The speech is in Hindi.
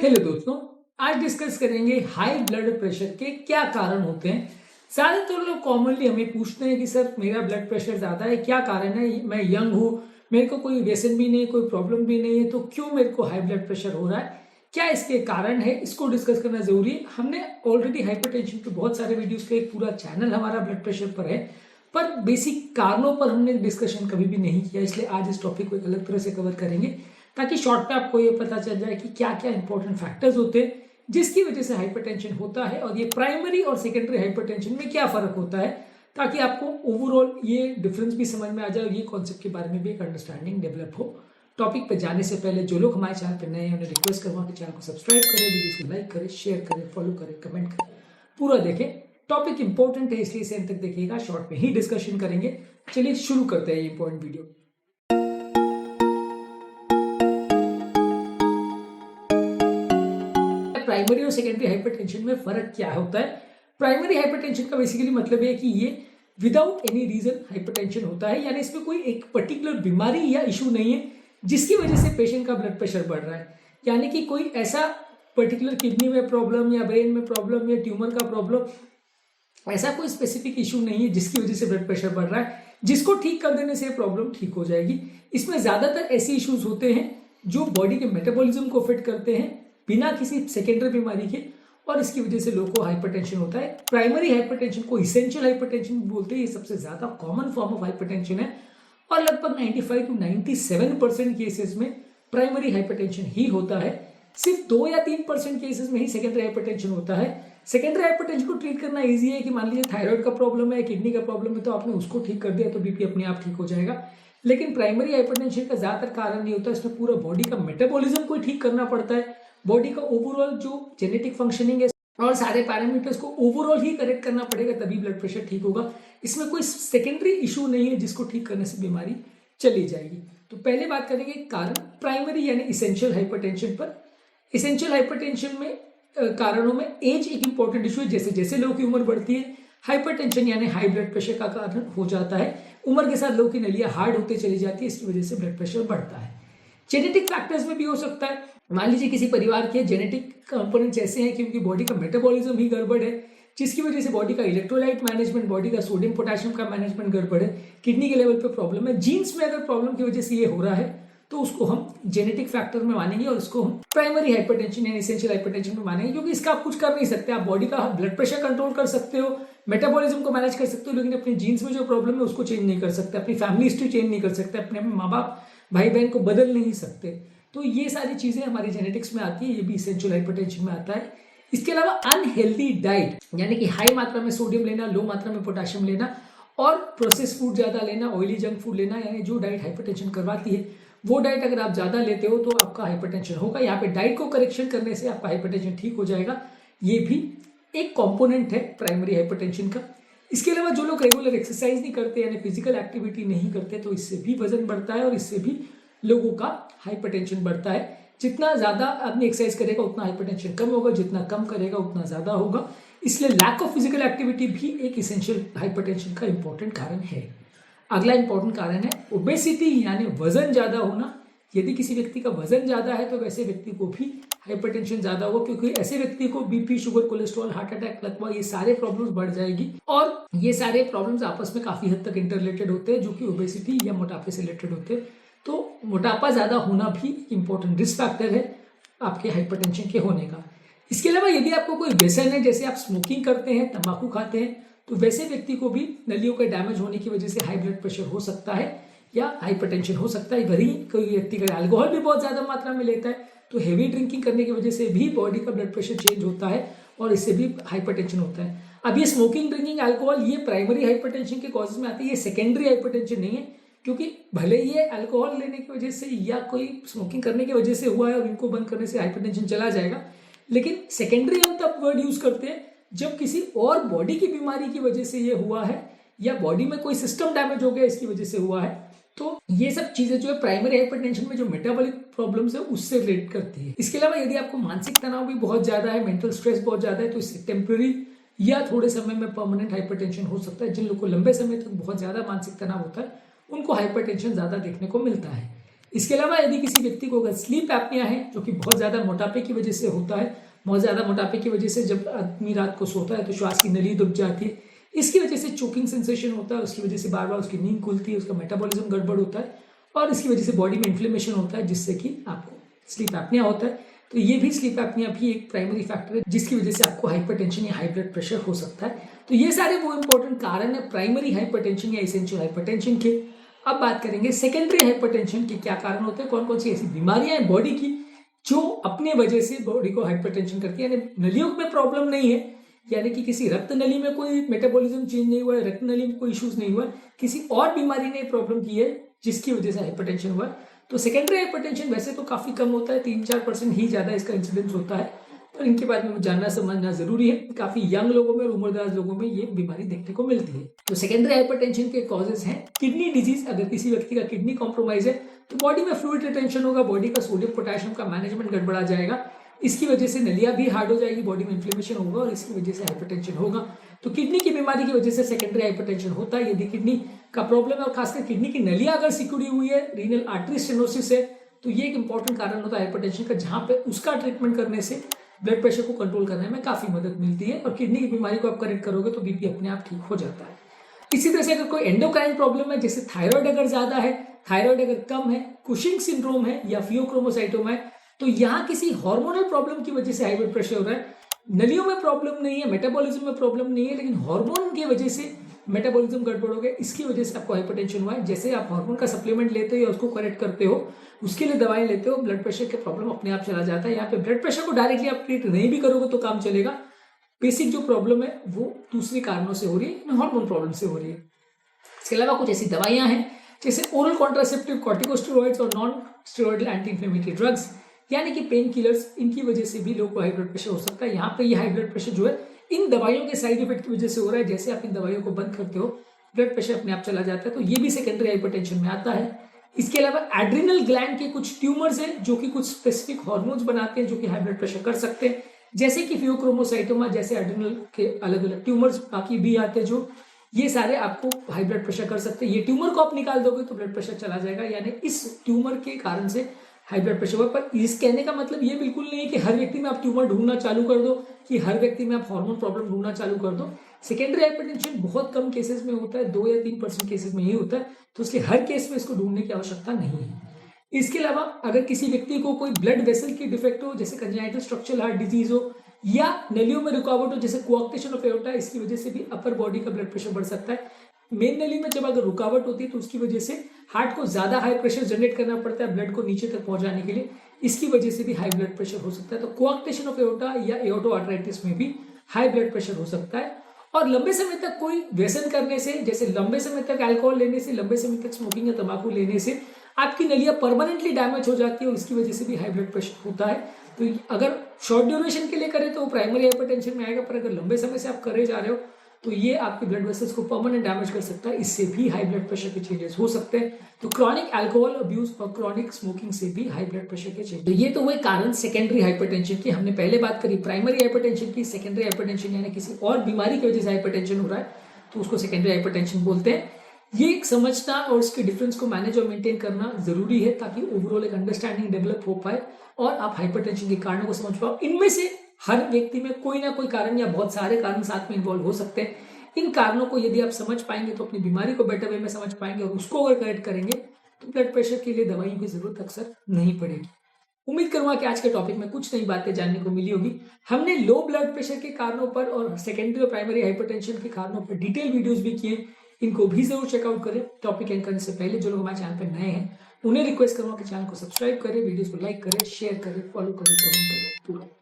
हेलो दोस्तों, आज डिस्कस करेंगे हाई ब्लड प्रेशर के क्या कारण होते हैं। ज्यादातर लोग कॉमनली हमें पूछते हैं कि सर मेरा ब्लड प्रेशर ज्यादा है, क्या कारण है? मैं यंग हूँ, मेरे को कोई व्यसन भी नहीं, कोई प्रॉब्लम भी नहीं है, तो क्यों मेरे को हाई ब्लड प्रेशर हो रहा है? क्या इसके कारण है? इसको डिस्कस करना जरूरी है। हमने ऑलरेडी हाइपरटेंशन पे बहुत सारे वीडियोस का एक पूरा चैनल हमारा ब्लड प्रेशर पर है, पर बेसिक कारणों पर हमने डिस्कशन कभी भी नहीं किया, इसलिए आज इस टॉपिक को एक अलग तरह से कवर करेंगे ताकि शॉर्ट में आपको ये पता चल जाए कि क्या क्या इंपॉर्टेंट फैक्टर्स होते हैं जिसकी वजह से हाइपरटेंशन होता है और ये प्राइमरी और सेकेंडरी हाइपरटेंशन में क्या फर्क होता है, ताकि आपको ओवरऑल ये डिफरेंस भी समझ में आ जाए और ये कॉन्सेप्ट के बारे में भी एक अंडरस्टैंडिंग डेवलप हो। टॉपिक पे जाने से पहले जो लोग हमारे चैनल पर नए हैं उन्हें रिक्वेस्ट करूंगा कि चैनल को सब्सक्राइब करें, वीडियो को लाइक करें, शेयर करें, फॉलो करें, कमेंट करें, पूरा देखें। टॉपिक इंपॉर्टेंट है इसलिए इसे अंत तक देखिएगा, शॉर्ट में ही डिस्कशन करेंगे। चलिए शुरू करते हैं ये इंपॉर्टेंट वीडियो। प्राइमरी और सेकेंडरी हाइपरटेंशन में फर्क क्या होता है? प्राइमरी हाइपरटेंशन का बेसिकली मतलब है कि ये विदाउट एनी रीजन हाइपरटेंशन होता है, यानी इसमें कोई एक पर्टिकुलर बीमारी या इशू नहीं है जिसकी वजह से पेशेंट का ब्लड प्रेशर बढ़ रहा है। यानी कि कोई ऐसा पर्टिकुलर किडनी में प्रॉब्लम या ब्रेन में प्रॉब्लम या ट्यूमर का प्रॉब्लम, ऐसा कोई स्पेसिफिक इशू नहीं है जिसकी वजह से ब्लड प्रेशर बढ़ रहा है, जिसको ठीक कर देने से प्रॉब्लम ठीक हो जाएगी। इसमें ज्यादातर ऐसे इश्यूज होते हैं जो बॉडी के मेटाबॉलिज्म को अफेक्ट करते हैं बिना किसी सेकेंडरी बीमारी के, और इसकी वजह से लोगों को हाइपरटेंशन होता है। प्राइमरी हाइपरटेंशन को इसेंशियल हाइपरटेंशन बोलते हैं, ये सबसे ज्यादा कॉमन फॉर्म ऑफ हाइपरटेंशन है और लगभग 95 to 97% केसेस में प्राइमरी हाइपरटेंशन ही होता है। सिर्फ 2 या 3% केसेस में ही सेकेंडरी हाइपरटेंशन होता है। सेकेंडरी हाइपरटेंशन को ट्रीट करना इजी है कि मान लीजिए थायराइड का प्रॉब्लम है, किडनी का प्रॉब्लम है, तो आपने उसको ठीक कर दिया तो बीपी अपने आप ठीक हो जाएगा। लेकिन प्राइमरी हाइपरटेंशन का ज्यादातर कारण नहीं होता, इसमें पूरा बॉडी का मेटाबॉलिज्म को ठीक करना पड़ता है, बॉडी का ओवरऑल जो जेनेटिक फंक्शनिंग है और सारे पैरामीटर्स को ओवरऑल ही करेक्ट करना पड़ेगा, तभी ब्लड प्रेशर ठीक होगा। इसमें कोई सेकेंडरी इशू नहीं है जिसको ठीक करने से बीमारी चली जाएगी। तो पहले बात करेंगे कारण प्राइमरी यानी इसेंशियल हाइपरटेंशन पर। इसेंशियल हाइपरटेंशन में कारणों में एज एक इंपॉर्टेंट इशू है। जैसे जैसे लोगों की उम्र बढ़ती है हाइपरटेंशन यानी हाई ब्लड प्रेशर का कारण हो जाता है। उम्र के साथ लोगों की नलियां हार्ड होते चली जाती है, इसकी वजह से ब्लड प्रेशर बढ़ता है। जेनेटिक फैक्टर्स में भी हो सकता है। मान लीजिए किसी परिवार के जेनेटिक कंपोनेंट्स ऐसे हैं कि उनकी बॉडी का मेटाबॉलिज्म ही गड़बड़ है, जिसकी वजह से बॉडी का इलेक्ट्रोलाइट मैनेजमेंट, बॉडी का सोडियम पोटेशियम का मैनेजमेंट गड़बड़ है, किडनी के लेवल पे प्रॉब्लम है, जीन्स में अगर प्रॉब्लम की वजह से ये हो रहा है तो उसको हम जेनेटिक फैक्टर में मानेंगे और उसको हम प्राइमरी हाइपरटेंशन यानी एसेंशियल हाइपरटेंशन में मानेंगे, क्योंकि इसका आप कुछ कर नहीं सकते। आप बॉडी का ब्लड प्रेशर कंट्रोल कर सकते हो, मेटाबॉलिज्म को मैनेज कर सकते हो, लेकिन अपनी जीन्स में जो प्रॉब्लम है उसको चेंज नहीं कर सकते, अपनी फैमिली हिस्ट्री चेंज नहीं कर सकते, अपने माँ बाप भाई बहन को बदल नहीं सकते। तो ये सारी चीजें हमारी जेनेटिक्स में आती है, ये भी इसेंशियल हाइपरटेंशन में आता है। इसके अलावा अनहेल्दी डाइट यानी कि हाई मात्रा में सोडियम लेना, लो मात्रा में पोटेशियम लेना और प्रोसेस फूड ज्यादा लेना, ऑयली जंक फूड लेना, यानी जो डाइट हाइपरटेंशन करवाती है वो डाइट अगर आप ज्यादा लेते हो तो आपका हाइपरटेंशन होगा। यहाँ पे डाइट को करेक्शन करने से आपका हाइपरटेंशन ठीक हो जाएगा। ये भी एक कॉम्पोनेंट है प्राइमरी हाइपरटेंशन का। इसके अलावा जो लोग रेगुलर एक्सरसाइज नहीं करते यानी फिजिकल एक्टिविटी नहीं करते तो इससे भी वजन बढ़ता है और इससे भी लोगों का हाइपरटेंशन बढ़ता है। जितना ज्यादा आदमी एक्सरसाइज करेगा उतना हाइपरटेंशन कम होगा, जितना कम करेगा उतना ज्यादा होगा। इसलिए लैक ऑफ फिजिकल एक्टिविटी भी एक इसेंशियल हाइपरटेंशन का इंपॉर्टेंट कारण है। अगला इंपॉर्टेंट कारण है ओबेसिटी यानी वजन ज्यादा होना। यदि किसी व्यक्ति का वजन ज्यादा है तो वैसे व्यक्ति को भी हाइपरटेंशन ज्यादा होगा, क्योंकि ऐसे व्यक्ति को BP, sugar, cholesterol, heart attack, लकवा, ये सारे प्रॉब्लम्स बढ़ जाएगी और ये सारे प्रॉब्लम्स आपस में काफी हद तक इंटररिलेटेड होते हैं, जो कि ओबेसिटी या मोटापे से रिलेटेड होते हैं। तो मोटापा ज्यादा होना भी इंपॉर्टेंट रिस्क फैक्टर है आपके हाइपरटेंशन के होने का। इसके अलावा यदि आपको कोई व्यसन है, जैसे आप स्मोकिंग करते हैं, तंबाकू खाते हैं, तो वैसे व्यक्ति को भी नलियों का डैमेज होने की वजह से हाई ब्लड प्रेशर हो सकता है या हाइपरटेंशन हो सकता है। वही कोई व्यक्ति का अल्कोहल भी बहुत ज्यादा मात्रा में लेता है तो हेवी ड्रिंकिंग करने की वजह से भी बॉडी का ब्लड प्रेशर चेंज होता है और इससे भी हाइपरटेंशन होता है। अब ये स्मोकिंग, ड्रिंकिंग, अल्कोहल ये प्राइमरी हाइपरटेंशन के कॉजेज में आती है, ये सेकेंडरी हाइपरटेंशन नहीं है, क्योंकि भले ये अल्कोहल लेने की वजह से या कोई स्मोकिंग करने की वजह से हुआ है और इनको बंद करने से हाइपरटेंशन चला जाएगा, लेकिन सेकेंडरी हम तब वर्ड यूज करते हैं जब किसी और बॉडी की बीमारी की वजह से ये हुआ है या बॉडी में कोई सिस्टम डैमेज हो गया इसकी वजह से हुआ है। तो ये सब चीजें जो है प्राइमरी हाइपरटेंशन में जो मेटाबॉलिक प्रॉब्लम्स है उससे रिलेट करती है। इसके अलावा यदि आपको मानसिक तनाव भी बहुत ज्यादा है, मेंटल स्ट्रेस बहुत ज्यादा है, तो इससे टेम्पररी या थोड़े समय में परमानेंट हाइपरटेंशन हो सकता है। जिन लोगों को लंबे समय तक बहुत ज्यादा मानसिक तनाव होता है उनको हाइपरटेंशन ज्यादा देखने को मिलता है। इसके अलावा यदि किसी व्यक्ति को अगर स्लीप एपनिया है, जो कि बहुत ज़्यादा मोटापे की वजह से होता है, बहुत ज़्यादा मोटापे की वजह से जब आदमी रात को सोता है तो श्वास की नली दब जाती है, इसकी वजह से चोकिंग सेंसेशन होता है, उसकी वजह से बार बार उसकी नींद खुलती है, उसका मेटाबॉलिज्म गड़बड़ होता है और इसकी वजह से बॉडी में इन्फ्लेमेशन होता है, जिससे कि आपको स्लीप एपनिया होता है। तो ये भी स्लीप एपनिया भी एक प्राइमरी फैक्टर है जिसकी वजह से आपको हाइपरटेंशन या हाई ब्लड प्रेशर हो सकता है। तो ये सारे वो इंपॉर्टेंट कारण है प्राइमरी हाइपरटेंशन या एसेंशियल हाइपरटेंशन के। अब बात करेंगे सेकेंडरी हाइपरटेंशन के क्या कारण होते हैं, कौन कौन सी ऐसी बीमारियां हैं बॉडी की जो अपने वजह से बॉडी को हाइपरटेंशन करती है। यानी नलियों में प्रॉब्लम नहीं है, यानी कि किसी रक्त नली में कोई मेटाबॉलिज्म चेंज नहीं हुआ है, रक्त नली में कोई इश्यूज नहीं हुआ, किसी और बीमारी ने प्रॉब्लम की है जिसकी वजह से हाइपरटेंशन हुआ। तो सेकेंडरी हाइपरटेंशन वैसे तो काफी कम होता है, 3-4% ही ज्यादा इसका इंसिडेंस होता है, पर इनके बारे में जानना समझना जरूरी है। काफी यंग लोगों में और उम्रदराज लोगों में ये बीमारी देखने को मिलती है। तो सेकेंडरी हाइपरटेंशन के कॉजेज हैं किडनी डिजीज। अगर किसी व्यक्ति का किडनी कॉम्प्रोमाइज है तो बॉडी में फ्लूइड रिटेंशन होगा, बॉडी का सोडियम पोटेशियम का मैनेजमेंट गड़बड़ा जाएगा, इसकी वजह से नलियां भी हार्ड हो जाएगी, बॉडी में इन्फ्लेमेशन होगा और इसकी वजह से हाइपरटेंशन होगा। तो किडनी की बीमारी की वजह से सेकेंडरी हाइपरटेंशन होता है। यदि किडनी का प्रॉब्लम है और खासकर किडनी की नलियां अगर सिकुड़ी हुई है, रीनल आर्टरी स्टेनोसिस है, तो ये एक इंपॉर्टेंट कारण होता है हाइपरटेंशन का, जहां पे उसका ट्रीटमेंट करने से ब्लड प्रेशर को कंट्रोल करने में काफी मदद मिलती है और किडनी की बीमारी को आप करेक्ट करोगे तो बीपी अपने आप ठीक हो जाता है। इसी तरह से अगर कोई एंडोक्राइन प्रॉब्लम है, जैसे थायराइड अगर ज्यादा है, थायराइड अगर कम है, कुशिंग सिंड्रोम है या फियोक्रोमोसाइटोमा है, तो यहाँ किसी हार्मोनल प्रॉब्लम की वजह से हाई ब्लड प्रेशर हो रहा है। नलियों में प्रॉब्लम नहीं है, मेटाबॉलिज्म में प्रॉब्लम नहीं है, लेकिन हार्मोन की वजह से मेटाबॉलिज्म गड़बड़ हो गया, इसकी वजह से आपको हाइपरटेंशन हुआ है। जैसे आप हार्मोन का सप्लीमेंट लेते हो या उसको करेक्ट करते हो, उसके लिए दवाई लेते हो, ब्लड प्रेशर के प्रॉब्लम अपने आप चला जाता है। यहाँ पे ब्लड प्रेशर को डायरेक्टली आप ट्रीट नहीं भी करोगे तो काम चलेगा। बेसिक जो प्रॉब्लम है वो दूसरे कारणों से हो रही है, हार्मोन प्रॉब्लम से हो रही है। इसके अलावा कुछ ऐसी दवाइयां हैं जैसे ओरल कॉन्ट्रासेप्टिव, कॉर्टिकोस्टेरॉइड्स और non steroidal anti inflammatory drugs, यानी कि पेन किलर्स, इनकी वजह से भी लोगों को हाई ब्लड प्रेशर हो सकता है। यहाँ पे ये हाई ब्लड प्रेशर जो है इन दवाइयों के साइड इफेक्ट की वजह से हो रहा है। जैसे आप इन दवाइयों को बंद करते हो ब्लड प्रेशर अपने आप चला जाता है, तो ये भी सेकेंडरी हाइपरटेंशन में आता है। इसके अलावा एड्रिनल ग्लैंड के कुछ ट्यूमर्स हैं जो कि कुछ स्पेसिफिक हार्मोन्स बनाते हैं जो कि हाई ब्लड प्रेशर कर सकते हैं, जैसे कि फियोक्रोमोसाइटोमा जैसे एड्रिनल के अलग अलग ट्यूमर्स बाकी भी आते हैं, जो ये सारे आपको हाई ब्लड प्रेशर कर सकते हैं। ये ट्यूमर को आप निकाल दोगे तो ब्लड प्रेशर चला जाएगा, यानी इस ट्यूमर के कारण से हाई ब्लड प्रेशर हुआ। पर इस कहने का मतलब ये बिल्कुल नहीं है कि हर व्यक्ति में आप ट्यूमर ढूंढना चालू कर दो, कि हर व्यक्ति में आप हार्मोन प्रॉब्लम ढूंढना चालू कर दो। सेकेंडरी हाइपरटेंशन बहुत कम केसेस में होता है, 2 या 3% केसेस में ही होता है, तो इसलिए हर केस में इसको ढूंढने की आवश्यकता नहीं है। इसके अलावा अगर किसी व्यक्ति को कोई ब्लड वेसल की डिफेक्ट हो, जैसे कंजेनिटल स्ट्रक्चरल हार्ट डिजीज हो या नलियों में रुकावट हो जैसे कोआक्टेशन ऑफ एओर्टा, इसकी वजह से भी अपर बॉडी का ब्लड प्रेशर बढ़ सकता है। मेन नली में जब अगर रुकावट होती है तो उसकी वजह से हार्ट को ज्यादा हाई प्रेशर जनरेट करना पड़ता है ब्लड को नीचे तक पहुंचाने के लिए, इसकी वजह से भी हाई ब्लड प्रेशर हो सकता है। तो कोआक्टेशन ऑफ एओर्टा या एओर्टो आर्टराइटिस में भी हाई ब्लड प्रेशर हो सकता है। और लंबे समय तक कोई व्यसन करने से, जैसे लंबे समय तक अल्कोहल लेने से, लंबे समय तक स्मोकिंग या तंबाकू लेने से आपकी नलियां परमानेंटली डैमेज हो जाती है और इसकी वजह से भी हाई ब्लड प्रेशर होता है। तो अगर शॉर्ट ड्यूरेशन के लिए करें तो वो प्राइमरी हाइपरटेंशन में आएगा, पर अगर लंबे समय से आप करे जा रहे हो तो ये आपके ब्लड वेसल्स को परमानेंट डैमेज कर सकता है, इससे भी हाई ब्लड प्रेशर के चेंजेस हो सकते हैं। तो क्रॉनिक अल्कोहल अब्यूज और क्रॉनिक स्मोकिंग से भी हाई ब्लड प्रेशर के चेंजेस। तो ये तो हुए कारण सेकेंडरी हाइपरटेंशन की। हमने पहले बात करी प्राइमरी हाइपरटेंशन की। सेकेंडरी हाइपरटेंशन यानी किसी और बीमारी की वजह से हाइपरटेंशन हो रहा है तो उसको सेकेंडरी हाइपरटेंशन बोलते हैं। ये समझना और उसके डिफरेंस को मैनेज और मेंटेन करना जरूरी है ताकि ओवरऑल एक अंडरस्टैंडिंग डेवलप हो पाए और आप हाइपरटेंशन के कारणों को समझ पाओ। इनमें से हर व्यक्ति में कोई ना कोई कारण या बहुत सारे कारण साथ में इन्वॉल्व हो सकते हैं। इन कारणों को यदि आप समझ पाएंगे तो अपनी बीमारी को बेटर वे में समझ पाएंगे और उसको अगर करेक्ट करेंगे तो ब्लड प्रेशर के लिए दवाइयों की जरूरत अक्सर नहीं पड़ेगी। उम्मीद करूंगा कि आज के टॉपिक में कुछ नई बातें जानने को मिली होगी। हमने लो ब्लड प्रेशर के कारणों पर और सेकेंडरी और प्राइमरी हाइपरटेंशन के कारणों पर डिटेल वीडियोस भी किए, इनको भी जरूर चेकआउट करें। टॉपिक एंड करने से पहले जो लोग हमारे चैनल पर नए हैं उन्हें रिक्वेस्ट करूंगा कि चैनल को सब्सक्राइब करें, वीडियोस को लाइक करें, शेयर करें, फॉलो करें, कमेंट करें।